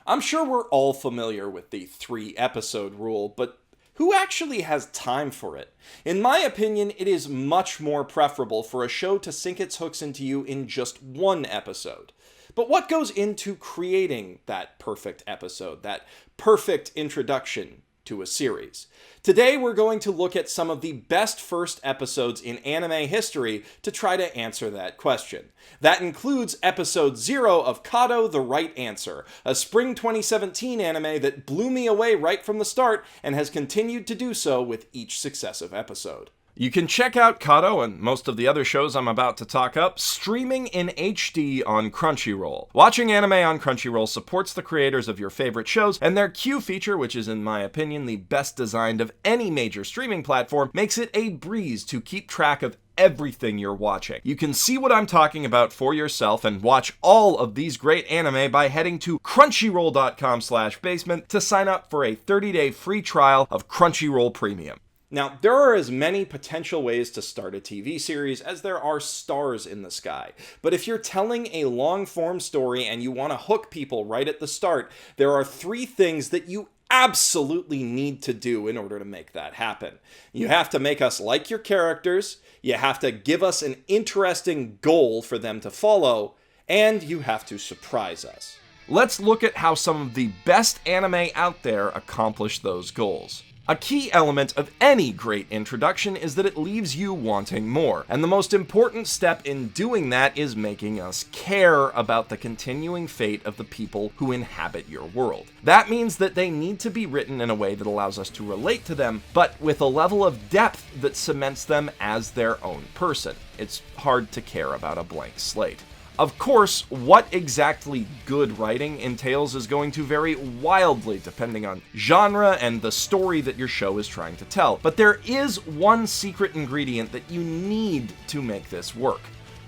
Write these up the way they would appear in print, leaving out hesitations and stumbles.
I'm sure we're all familiar with the 3-episode rule, but who actually has time for it? In my opinion, it is much more preferable for a show to sink its hooks into you in just one episode. But what goes into creating that perfect episode, that perfect introduction to a series? Today we're going to look at some of the best first episodes in anime history to try to answer that question. That includes episode 0 of Kado: The Right Answer, a spring 2017 anime that blew me away right from the start and has continued to do so with each successive episode. You can check out Kado and most of the other shows I'm about to talk up streaming in HD on Crunchyroll. Watching anime on Crunchyroll supports the creators of your favorite shows, and their Q feature, which is in my opinion the best designed of any major streaming platform, makes it a breeze to keep track of everything you're watching. You can see what I'm talking about for yourself and watch all of these great anime by heading to crunchyroll.com/basement to sign up for a 30-day free trial of Crunchyroll Premium. Now, there are as many potential ways to start a TV series as there are stars in the sky. But if you're telling a long-form story and you want to hook people right at the start, there are 3 things that you absolutely need to do in order to make that happen. You have to make us like your characters, you have to give us an interesting goal for them to follow, and you have to surprise us. Let's look at how some of the best anime out there accomplish those goals. A key element of any great introduction is that it leaves you wanting more, and the most important step in doing that is making us care about the continuing fate of the people who inhabit your world. That means that they need to be written in a way that allows us to relate to them, but with a level of depth that cements them as their own person. It's hard to care about a blank slate. Of course, what exactly good writing entails is going to vary wildly depending on genre and the story that your show is trying to tell. But there is one secret ingredient that you need to make this work: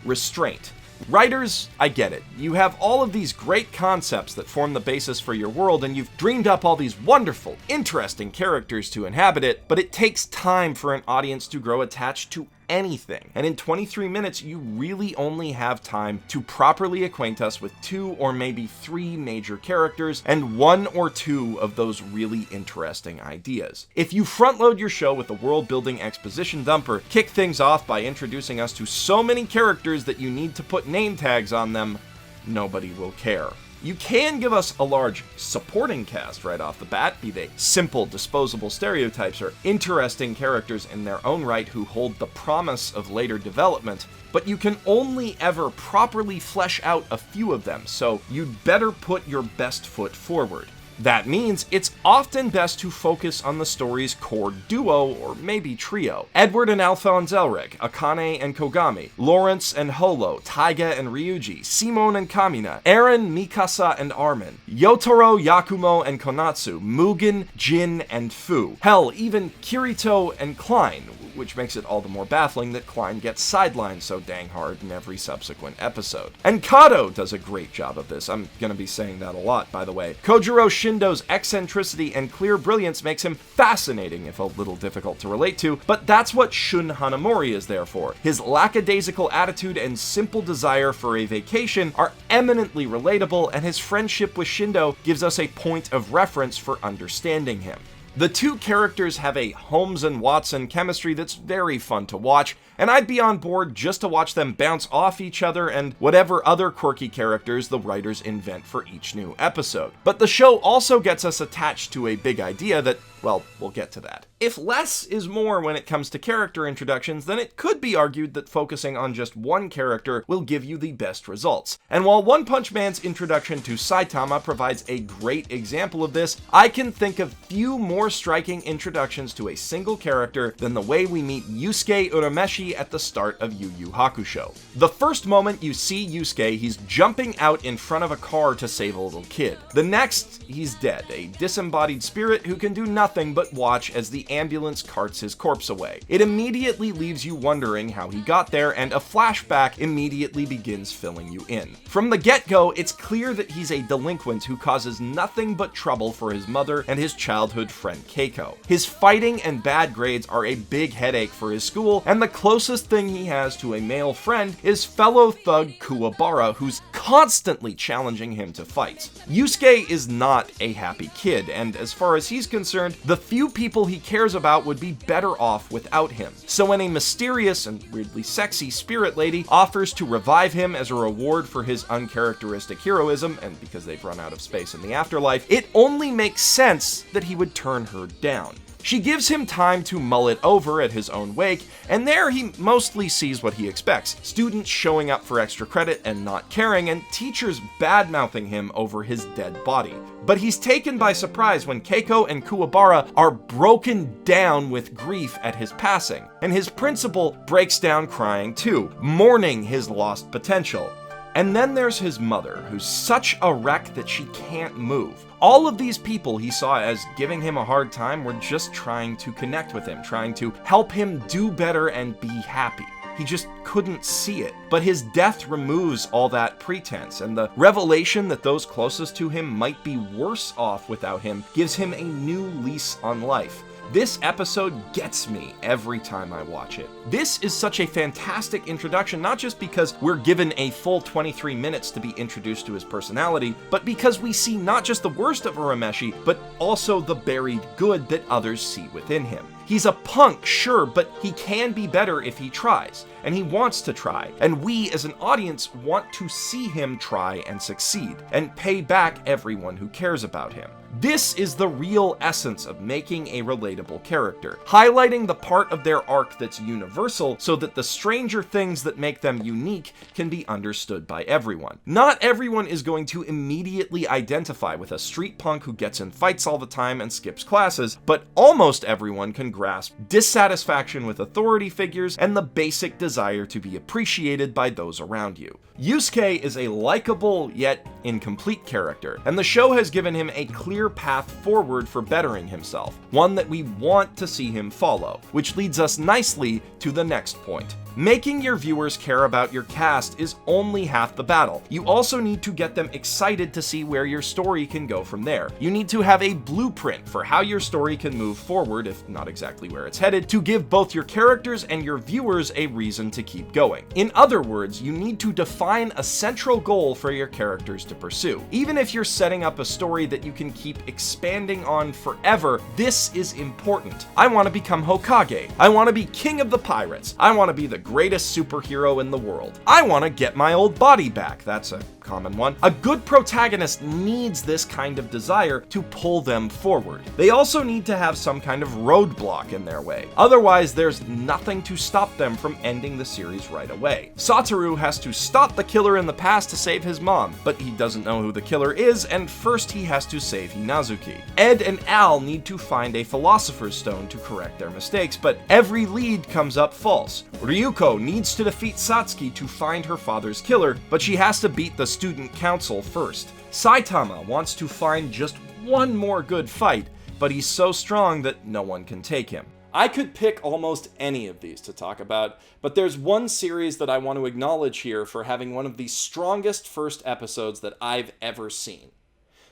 restraint. Writers, I get it. You have all of these great concepts that form the basis for your world, and you've dreamed up all these wonderful, interesting characters to inhabit it, but it takes time for an audience to grow attached to anything. And in 23 minutes, you really only have time to properly acquaint us with 2 or maybe 3 major characters and 1 or 2 of those really interesting ideas. If you front load your show with a world-building exposition dumper, kick things off by introducing us to so many characters that you need to put name tags on them, nobody will care. You can give us a large supporting cast right off the bat, be they simple, disposable stereotypes or interesting characters in their own right who hold the promise of later development, but you can only ever properly flesh out a few of them, so you'd better put your best foot forward. That means it's often best to focus on the story's core duo, or maybe trio. Edward and Alphonse Elric, Akane and Kogami, Lawrence and Holo, Taiga and Ryuji, Simon and Kamina, Eren, Mikasa and Armin, Yotaro, Yakumo and Konatsu, Mugen, Jin and Fu. Hell, even Kirito and Klein, which makes it all the more baffling that Klein gets sidelined so dang hard in every subsequent episode. And Kado does a great job of this. I'm gonna be saying that a lot, by the way. Kojiro Shindo's eccentricity and clear brilliance makes him fascinating, if a little difficult to relate to, but that's what Shun Hanamori is there for. His lackadaisical attitude and simple desire for a vacation are eminently relatable, and his friendship with Shindo gives us a point of reference for understanding him. The 2 characters have a Holmes and Watson chemistry that's very fun to watch, and I'd be on board just to watch them bounce off each other and whatever other quirky characters the writers invent for each new episode. But the show also gets us attached to a big idea that, well, we'll get to that. If less is more when it comes to character introductions, then it could be argued that focusing on just one character will give you the best results. And while One Punch Man's introduction to Saitama provides a great example of this, I can think of few more striking introductions to a single character than the way we meet Yusuke Urameshi at the start of Yu Yu Hakusho. The first moment you see Yusuke, he's jumping out in front of a car to save a little kid. The next, he's dead, a disembodied spirit who can do nothing but watch as the ambulance carts his corpse away. It immediately leaves you wondering how he got there, and a flashback immediately begins filling you in. From the get-go, it's clear that he's a delinquent who causes nothing but trouble for his mother and his childhood friend Keiko. His fighting and bad grades are a big headache for his school, and the close closest thing he has to a male friend is fellow thug Kuwabara, who's constantly challenging him to fights. Yusuke is not a happy kid, and as far as he's concerned, the few people he cares about would be better off without him. So when a mysterious and weirdly sexy spirit lady offers to revive him as a reward for his uncharacteristic heroism, and because they've run out of space in the afterlife, it only makes sense that he would turn her down. She gives him time to mull it over at his own wake, and there he mostly sees what he expects: students showing up for extra credit and not caring, and teachers bad-mouthing him over his dead body. But he's taken by surprise when Keiko and Kuwabara are broken down with grief at his passing, and his principal breaks down crying too, mourning his lost potential. And then there's his mother, who's such a wreck that she can't move. All of these people he saw as giving him a hard time were just trying to connect with him, trying to help him do better and be happy. He just couldn't see it. But his death removes all that pretense, and the revelation that those closest to him might be worse off without him gives him a new lease on life. This episode gets me every time I watch it. This is such a fantastic introduction, not just because we're given a full 23 minutes to be introduced to his personality, but because we see not just the worst of Urameshi, but also the buried good that others see within him. He's a punk, sure, but he can be better if he tries, and he wants to try, and we as an audience want to see him try and succeed, and pay back everyone who cares about him. This is the real essence of making a relatable character, highlighting the part of their arc that's universal so that the stranger things that make them unique can be understood by everyone. Not everyone is going to immediately identify with a street punk who gets in fights all the time and skips classes, but almost everyone can grasp dissatisfaction with authority figures and the basic desire to be appreciated by those around you. Yusuke is a likable yet incomplete character, and the show has given him a clear path forward for bettering himself, one that we want to see him follow, which leads us nicely to the next point. Making your viewers care about your cast is only half the battle. You also need to get them excited to see where your story can go from there. You need to have a blueprint for how your story can move forward, if not exactly where it's headed, to give both your characters and your viewers a reason to keep going. In other words, you need to define a central goal for your characters to pursue. Even if you're setting up a story that you can keep expanding on forever, this is important. I want to become Hokage. I want to be king of the pirates. I want to be the greatest superhero in the world. I want to get my old body back. That's a common one. A good protagonist needs this kind of desire to pull them forward. They also need to have some kind of roadblock in their way. Otherwise, there's nothing to stop them from ending the series right away. Satoru has to stop the killer in the past to save his mom, but he doesn't know who the killer is, and first he has to save Hinazuki. Ed and Al need to find a Philosopher's Stone to correct their mistakes, but every lead comes up false. Ryuko needs to defeat Satsuki to find her father's killer, but she has to beat the student council first. Saitama wants to find just one more good fight, but he's so strong that no one can take him. I could pick almost any of these to talk about, but there's one series that I want to acknowledge here for having one of the strongest first episodes that I've ever seen.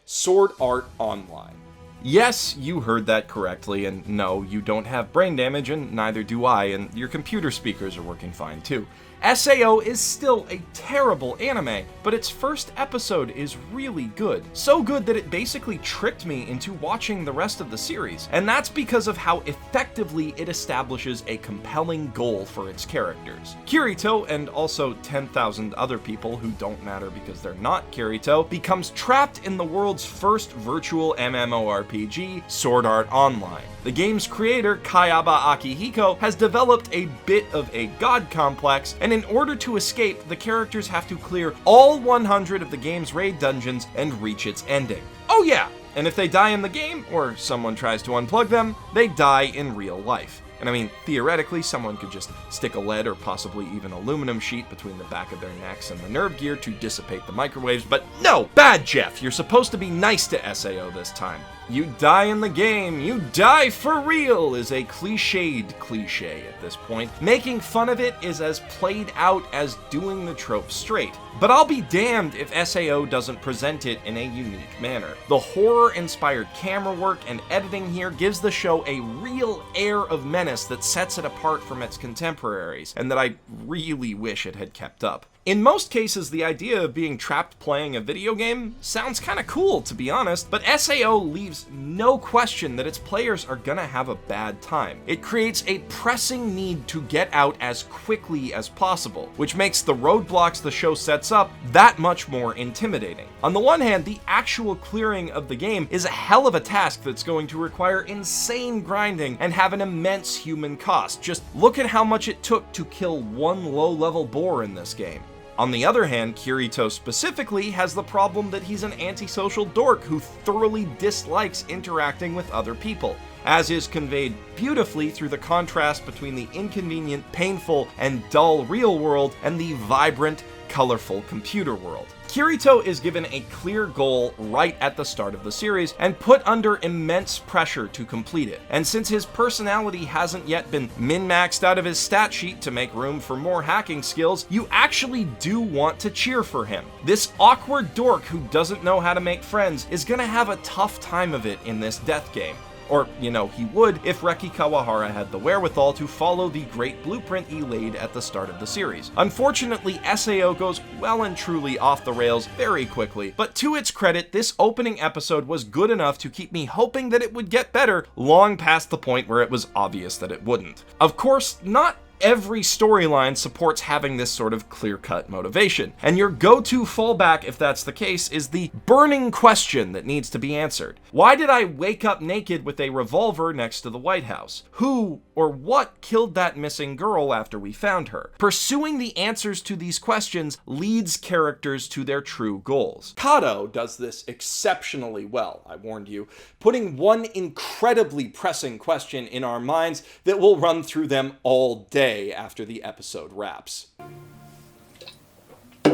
Sword Art Online. Yes, you heard that correctly, and no, you don't have brain damage, and neither do I, and your computer speakers are working fine too. SAO is still a terrible anime, but its first episode is really good. So good that it basically tricked me into watching the rest of the series, and that's because of how effectively it establishes a compelling goal for its characters. Kirito, and also 10,000 other people who don't matter because they're not Kirito, becomes trapped in the world's first virtual MMORPG, Sword Art Online. The game's creator, Kayaba Akihiko, has developed a bit of a god complex, and in order to escape, the characters have to clear all 100 of the game's raid dungeons and reach its ending. Oh yeah, and if they die in the game, or someone tries to unplug them, they die in real life. And I mean, theoretically, someone could just stick a lead or possibly even aluminum sheet between the back of their necks and the nerve gear to dissipate the microwaves, but no! Bad Geoff, you're supposed to be nice to SAO this time. You die in the game, you die for real is a cliched cliche at this point. Making fun of it is as played out as doing the trope straight. But I'll be damned if SAO doesn't present it in a unique manner. The horror-inspired camera work and editing here gives the show a real air of menace menace that sets it apart from its contemporaries, and that I really wish it had kept up. In most cases, the idea of being trapped playing a video game sounds kinda cool, to be honest, but SAO leaves no question that its players are gonna have a bad time. It creates a pressing need to get out as quickly as possible, which makes the roadblocks the show sets up that much more intimidating. On the one hand, the actual clearing of the game is a hell of a task that's going to require insane grinding and have an immense human cost. Just look at how much it took to kill one low-level boar in this game. On the other hand, Kirito specifically has the problem that he's an antisocial dork who thoroughly dislikes interacting with other people, as is conveyed beautifully through the contrast between the inconvenient, painful, and dull real world and the vibrant, colorful computer world. Kirito is given a clear goal right at the start of the series and put under immense pressure to complete it. And since his personality hasn't yet been min-maxed out of his stat sheet to make room for more hacking skills, you actually do want to cheer for him. This awkward dork who doesn't know how to make friends is gonna have a tough time of it in this death game. Or, he would if Reki Kawahara had the wherewithal to follow the great blueprint he laid at the start of the series. Unfortunately, SAO goes well and truly off the rails very quickly, but to its credit, this opening episode was good enough to keep me hoping that it would get better long past the point where it was obvious that it wouldn't. Of course, not every storyline supports having this sort of clear-cut motivation, and your go-to fallback if that's the case is the burning question that needs to be answered. Why did I wake up naked with a revolver next to the White House? Who or what killed that missing girl after we found her? Pursuing the answers to these questions leads characters to their true goals. Kado does this exceptionally well, I warned you, putting one incredibly pressing question in our minds that will run through them all day after the episode wraps.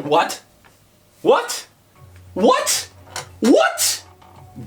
What? What? What? What?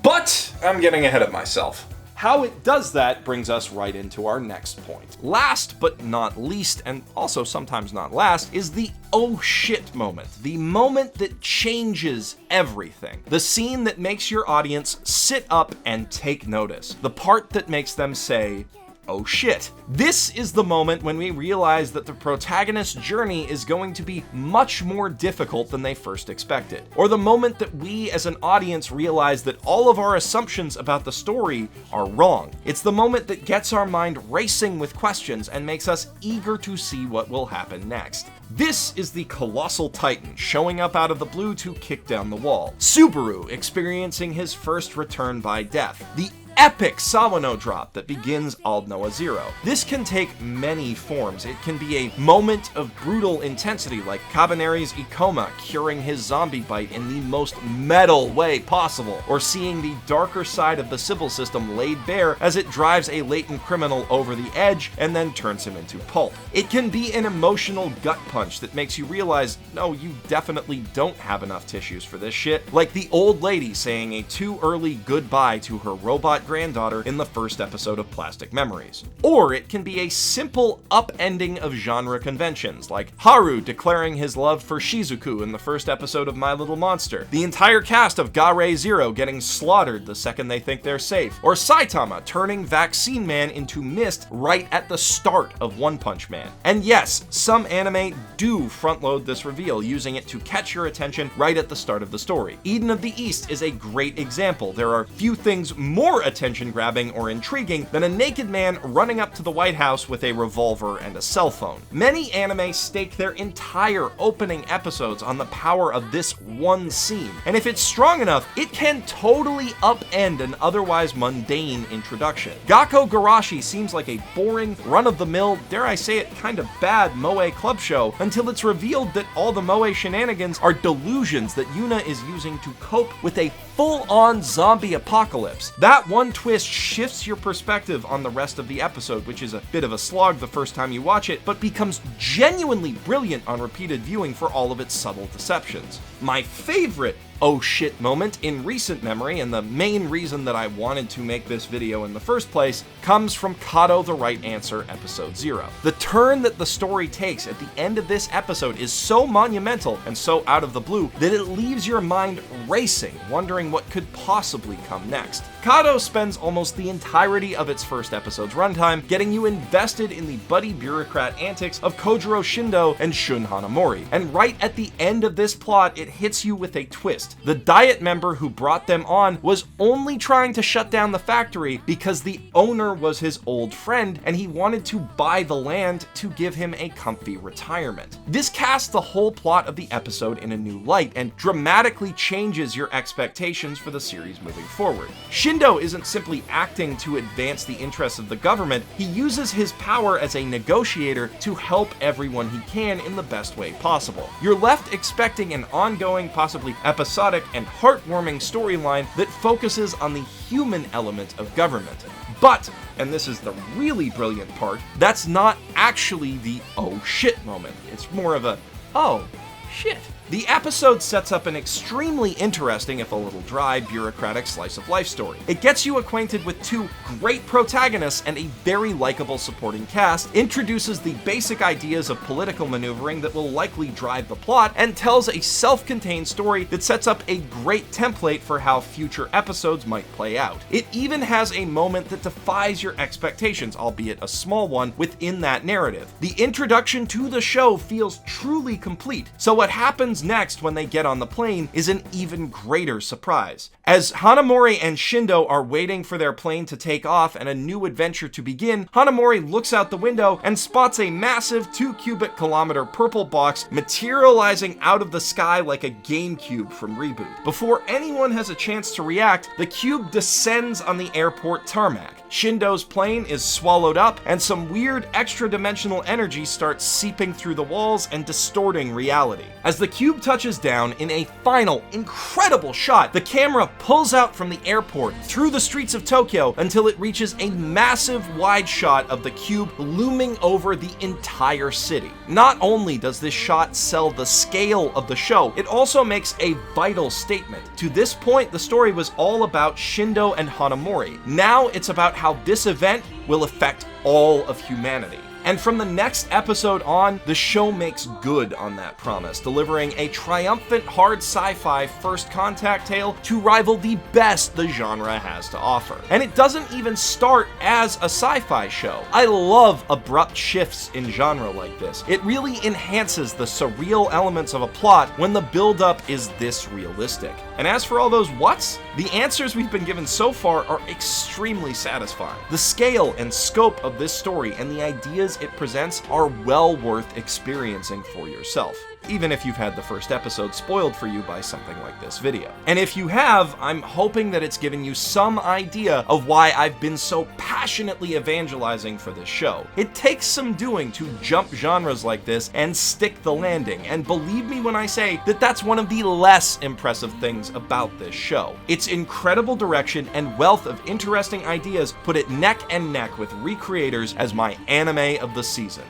But I'm getting ahead of myself. How it does that brings us right into our next point. Last but not least, and also sometimes not last, is the oh shit moment. The moment that changes everything. The scene that makes your audience sit up and take notice. The part that makes them say, oh shit. This is the moment when we realize that the protagonist's journey is going to be much more difficult than they first expected. Or the moment that we as an audience realize that all of our assumptions about the story are wrong. It's the moment that gets our mind racing with questions and makes us eager to see what will happen next. This is the colossal titan showing up out of the blue to kick down the wall. Subaru experiencing his first return by death. The epic Sawano drop that begins Aldnoah 0. This can take many forms. It can be a moment of brutal intensity like Kabaneri's Ikoma curing his zombie bite in the most metal way possible, or seeing the darker side of the civil system laid bare as it drives a latent criminal over the edge and then turns him into pulp. It can be an emotional gut punch that makes you realize, no, you definitely don't have enough tissues for this shit, like the old lady saying a too early goodbye to her robot granddaughter in the first episode of Plastic Memories. Or it can be a simple upending of genre conventions, like Haru declaring his love for Shizuku in the first episode of My Little Monster, the entire cast of Garei Zero getting slaughtered the second they think they're safe, or Saitama turning Vaccine Man into mist right at the start of One Punch Man. And yes, some anime do front-load this reveal, using it to catch your attention right at the start of the story. Eden of the East is a great example. There are few things more attention-grabbing or intriguing than a naked man running up to the White House with a revolver and a cell phone. Many anime stake their entire opening episodes on the power of this one scene, and if it's strong enough, it can totally upend an otherwise mundane introduction. Gakko Garashi seems like a boring, run-of-the-mill, dare I say it, kind of bad moe club show until it's revealed that all the moe shenanigans are delusions that Yuna is using to cope with a full-on zombie apocalypse. That one twist shifts your perspective on the rest of the episode, which is a bit of a slog the first time you watch it, but becomes genuinely brilliant on repeated viewing for all of its subtle deceptions. My favorite oh shit moment in recent memory, and the main reason that I wanted to make this video in the first place, comes from Kado the Right Answer Episode 0. The turn that the story takes at the end of this episode is so monumental and so out of the blue that it leaves your mind racing, wondering what could possibly come next. Kado spends almost the entirety of its first episode's runtime getting you invested in the buddy bureaucrat antics of Kojiro Shindo and Shun Hanamori, and right at the end of this plot it hits you with a twist. The Diet member who brought them on was only trying to shut down the factory because the owner was his old friend and he wanted to buy the land to give him a comfy retirement. This casts the whole plot of the episode in a new light and dramatically changes your expectations for the series moving forward. Shindo isn't simply acting to advance the interests of the government, he uses his power as a negotiator to help everyone he can in the best way possible. You're left expecting an ongoing, possibly episodic and heartwarming storyline that focuses on the human element of government. But, and this is the really brilliant part, that's not actually the oh shit moment. It's more of a oh shit. The episode sets up an extremely interesting, if a little dry, bureaucratic slice of life story. It gets you acquainted with two great protagonists and a very likable supporting cast, introduces the basic ideas of political maneuvering that will likely drive the plot, and tells a self-contained story that sets up a great template for how future episodes might play out. It even has a moment that defies your expectations, albeit a small one, within that narrative. The introduction to the show feels truly complete, so what happens next when they get on the plane is an even greater surprise. As Hanamori and Shindo are waiting for their plane to take off and a new adventure to begin, Hanamori looks out the window and spots a massive 2 cubic kilometer purple box materializing out of the sky like a GameCube from Reboot. Before anyone has a chance to react, the cube descends on the airport tarmac. Shindo's plane is swallowed up, and some weird extra-dimensional energy starts seeping through the walls and distorting reality. As the cube touches down, in a final, incredible shot, the camera pulls out from the airport through the streets of Tokyo until it reaches a massive wide shot of the cube looming over the entire city. Not only does this shot sell the scale of the show, it also makes a vital statement. To this point, the story was all about Shindo and Hanamori. Now it's about how this event will affect all of humanity. And from the next episode on, the show makes good on that promise, delivering a triumphant hard sci-fi first contact tale to rival the best the genre has to offer. And it doesn't even start as a sci-fi show. I love abrupt shifts in genre like this. It really enhances the surreal elements of a plot when the build-up is this realistic. And as for all those whats, the answers we've been given so far are extremely satisfying. The scale and scope of this story and the ideas it presents are well worth experiencing for yourself, even if you've had the first episode spoiled for you by something like this video. And if you have, I'm hoping that it's given you some idea of why I've been so passionately evangelizing for this show. It takes some doing to jump genres like this and stick the landing, and believe me when I say that that's one of the less impressive things about this show. Its incredible direction and wealth of interesting ideas put it neck and neck with recreators as my anime of the season.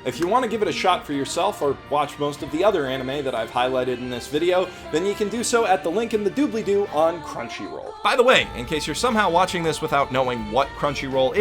If you want to give it a shot for yourself or watch most of the other anime that I've highlighted in this video, then you can do so at the link in the doobly-doo on Crunchyroll. By the way, in case you're somehow watching this without knowing what Crunchyroll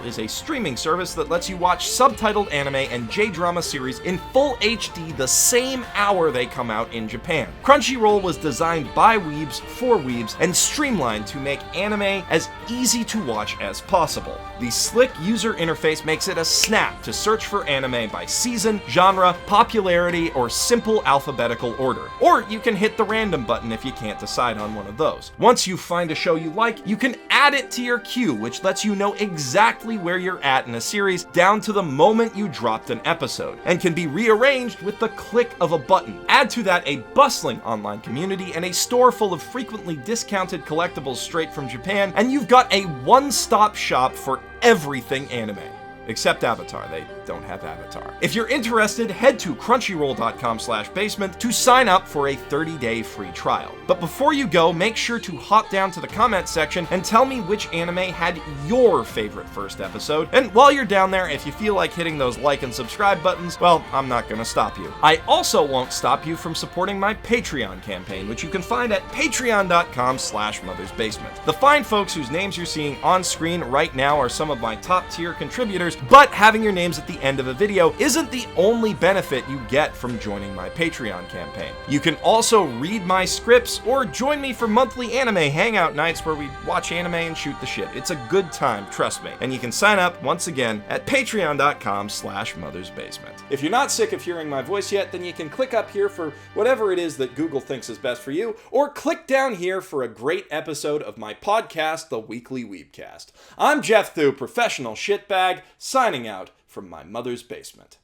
is a streaming service that lets you watch subtitled anime and J-drama series in full HD the same hour they come out in Japan. Crunchyroll was designed by weebs for weebs and streamlined to make anime as easy to watch as possible. The slick user interface makes it a snap to search for anime by season, genre, popularity, or simple alphabetical order. Or you can hit the random button if you can't decide on one of those. Once you find a show you like, you can add it to your queue, which lets you know exactly where you're at in a series down to the moment you dropped an episode, and can be rearranged with the click of a button. Add to that a bustling online community and a store full of frequently discounted collectibles straight from Japan, and you've got a one-stop shop for everything anime. Except Avatar, they don't have Avatar. If you're interested, head to crunchyroll.com/basement to sign up for a 30-day free trial. But before you go, make sure to hop down to the comments section and tell me which anime had your favorite first episode. And while you're down there, if you feel like hitting those like and subscribe buttons, well, I'm not gonna stop you. I also won't stop you from supporting my Patreon campaign, which you can find at patreon.com/mothersbasement. The fine folks whose names you're seeing on screen right now are some of my top tier contributors, but having your names at the end of a video isn't the only benefit you get from joining my Patreon campaign. You can also read my scripts or join me for monthly anime hangout nights where we watch anime and shoot the shit. It's a good time, trust me. And you can sign up once again at patreon.com/mothersbasement. If you're not sick of hearing my voice yet, then you can click up here for whatever it is that Google thinks is best for you, or click down here for a great episode of my podcast, The Weekly Weebcast. I'm Geoff Thew, professional shitbag, signing out from my mother's basement.